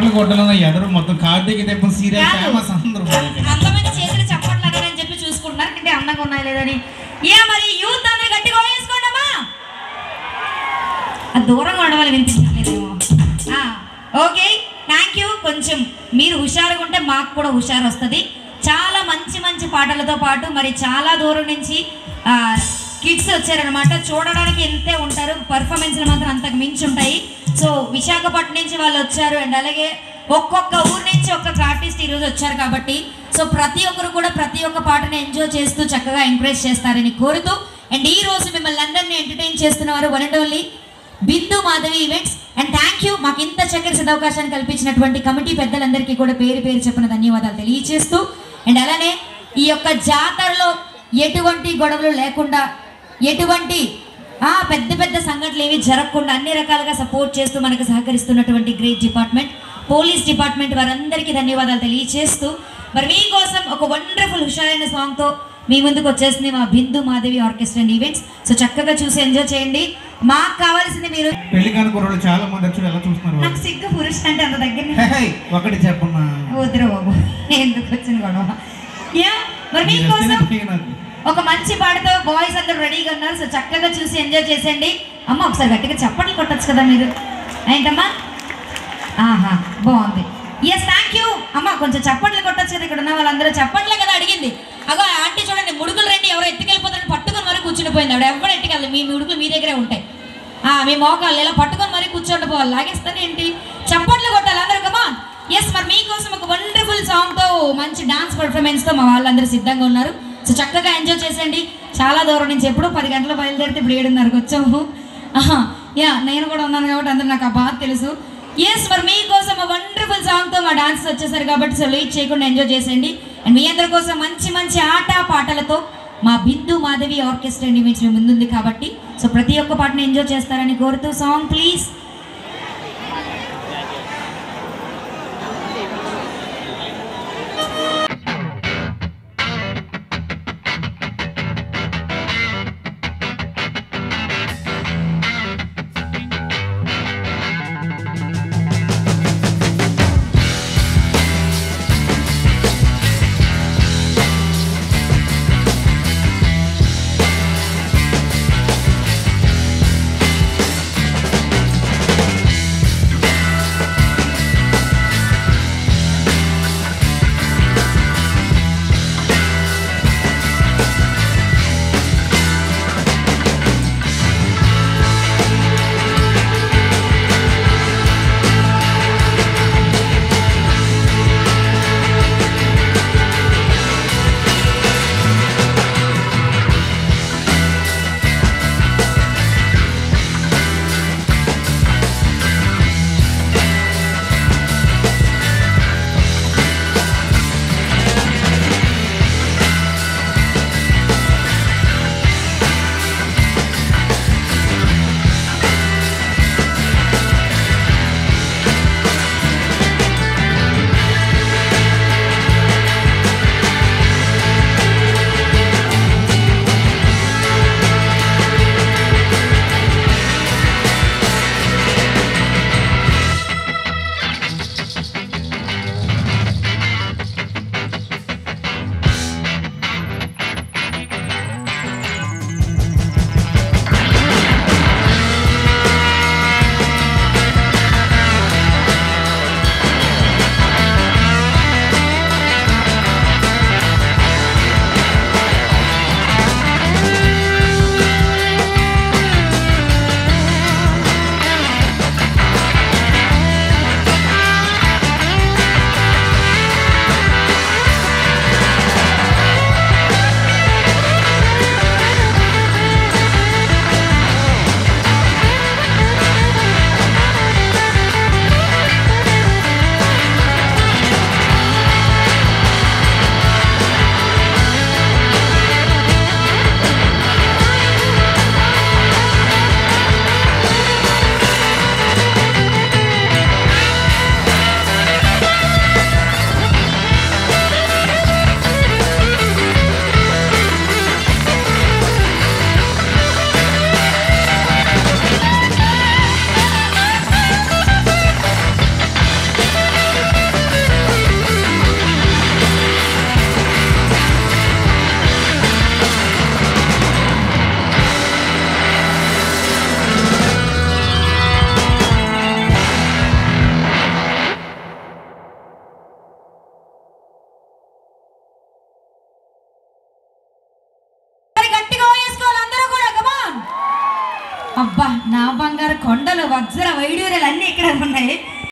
చప్పట్లు కొట్టాలన్న ఎదరు మొత్తం కార్తీక దీపం సీరియల్ ఫేమస్ అందరూ అందమైన చేతులు చప్పట్లు అని చెప్పి చూసుకుంటున్నారు అంటే అందంగా ఉన్నాయి లేదని. మరి యూత్ అందరూ గట్టిగా వేసుకోండమ్మా. దూరంగా ఉండవాలి వినిపించలేదేమో. Okay, thank you. కొంచెం మీరు హుషారుగా ఉంటే మాకు కూడా హుషారు వస్తుంది. చాలా మంచి మంచి పాటలతో పాటు మరి చాలా దూరం నుంచి కిడ్స్ వచ్చారనమాట. చూడడానికి ఎంతే ఉంటారు, పర్ఫార్మెన్స్లు మాత్రం అంతకు మించి ఉంటాయి. సో విశాఖపట్నం నుంచి వాళ్ళు వచ్చారు అండ్ అలాగే ఒక్కొక్క ఊరు నుంచి ఒక్కొక్క ఆర్టిస్ట్ ఈరోజు వచ్చారు కాబట్టి సో ప్రతి ఒక్కరు కూడా ప్రతి ఒక్క పాటని ఎంజాయ్ చేస్తూ చక్కగా ఎంకరేజ్ చేస్తారని కోరుతూ అండ్ ఈ రోజు మిమ్మల్ని అందరినీ ఎంటర్టైన్ చేస్తున్నవారు one and only Bindu Madhavi events. And thank you మాకు ఇంత చక్కటి సదవకాశాన్ని కల్పించినటువంటి కమిటీ పెద్దలందరికీ కూడా పేరు పేరు చెప్పిన ధన్యవాదాలు తెలియజేస్తూ అండ్ అలానే ఈ యొక్క జాతరలో ఎటువంటి గొడవలు లేకుండా ఎటువంటి పెద్ద పెద్ద సంఘటనలు ఏవి జరగకుండా అన్ని రకాలుగా సపోర్ట్ చేస్తూ మనకు సహకరిస్తున్నటువంటి గ్రేట్ డిపార్ట్మెంట్ పోలీస్ డిపార్ట్మెంట్ వారందరికీ ధన్యవాదాలు తెలియజేస్తూ మరి మీకోసం ఒక వండర్ఫుల్ హుషారైన సాంగ్తో మీ ముందుకు వచ్చేసింది మా Bindu Madhavi orchestra and events. So చక్కగా చూసి ఎంజాయ్ చేయండి. మాకు కావాల్సింది మీరు పెళ్లి కాని కుర్రోళ్ళు చాలా మంది వచ్చి ఎలా చూస్తున్నారు. నాకు సిగ్గు పురుష అంటే అంత దగ్గర ఒకటి చెప్పమ్మా. వద్దురా బాబు, ఎందుకు వచ్చిన గొడవ. మరి మీకోసం ఒక మంచి పాటతో బాయ్స్ అందరూ రెడీగా ఉన్నారు. సో చక్కగా చూసి ఎంజాయ్ చేసేయండి. అమ్మ ఒకసారి గట్టిగా చప్పట్లు కొట్టచ్చు కదా మీరు. ఏంటమ్మా? బాగుంది. ఎస్, థ్యాంక్ యూ అమ్మ. కొంచెం చప్పట్లు కొట్టచ్చు కదా, ఇక్కడ ఉన్న వాళ్ళందరూ చప్పట్లే కదా అడిగింది. అగో ఆంటీ చూడండి, ముడుగులు రండి, ఎవరో ఎత్తుకెళ్ళిపోతారని పట్టుకొని మరీ కూర్చుండిపోయింది ఆవిడ. ఎవరు ఎట్టుకెళ్ళి మీ ముడుగులు మీ దగ్గరే ఉంటాయి. మీ మోకాళ్ళు ఇలా పట్టుకొని మరీ కూర్చోండి పోవాలి. లాగేస్తాను ఏంటి? చప్పట్లు కొట్టాలి అందరూ. కమా. ఎస్, మరి మీకోసం ఒక వండర్ఫుల్ సాంగ్తో మంచి డాన్స్ పర్ఫార్మెన్స్తో మా వాళ్ళందరూ సిద్ధంగా ఉన్నారు. సో చక్కగా ఎంజాయ్ చేసేయండి. చాలా దూరం నుంచి ఎప్పుడు 10 గంటలు బయలుదేరితే ఇప్పుడు 7:30కి వచ్చాము. నేను కూడా ఉన్నాను కాబట్టి అందరూ నాకు ఆ బాధ తెలుసు. ఎస్, మరి మీకోసం ఒక వండర్ఫుల్ సాంగ్తో మా డాన్స్ వచ్చేసారు కాబట్టి సో లేట్ చేయకుండా ఎంజాయ్ చేసేయండి. అండ్ మీ అందరి కోసం మంచి మంచి ఆట పాటలతో మా Bindu Madhavi orchestra and events ముందుంది కాబట్టి సో ప్రతి ఒక్క పాటను ఎంజాయ్ చేస్తారని కోరుతూ సాంగ్ ప్లీజ్. అబ్బా నా బంగారు కొండలు వజ్ర వైడూర్యాలు అన్నీ ఇక్కడ ఉన్నాయి.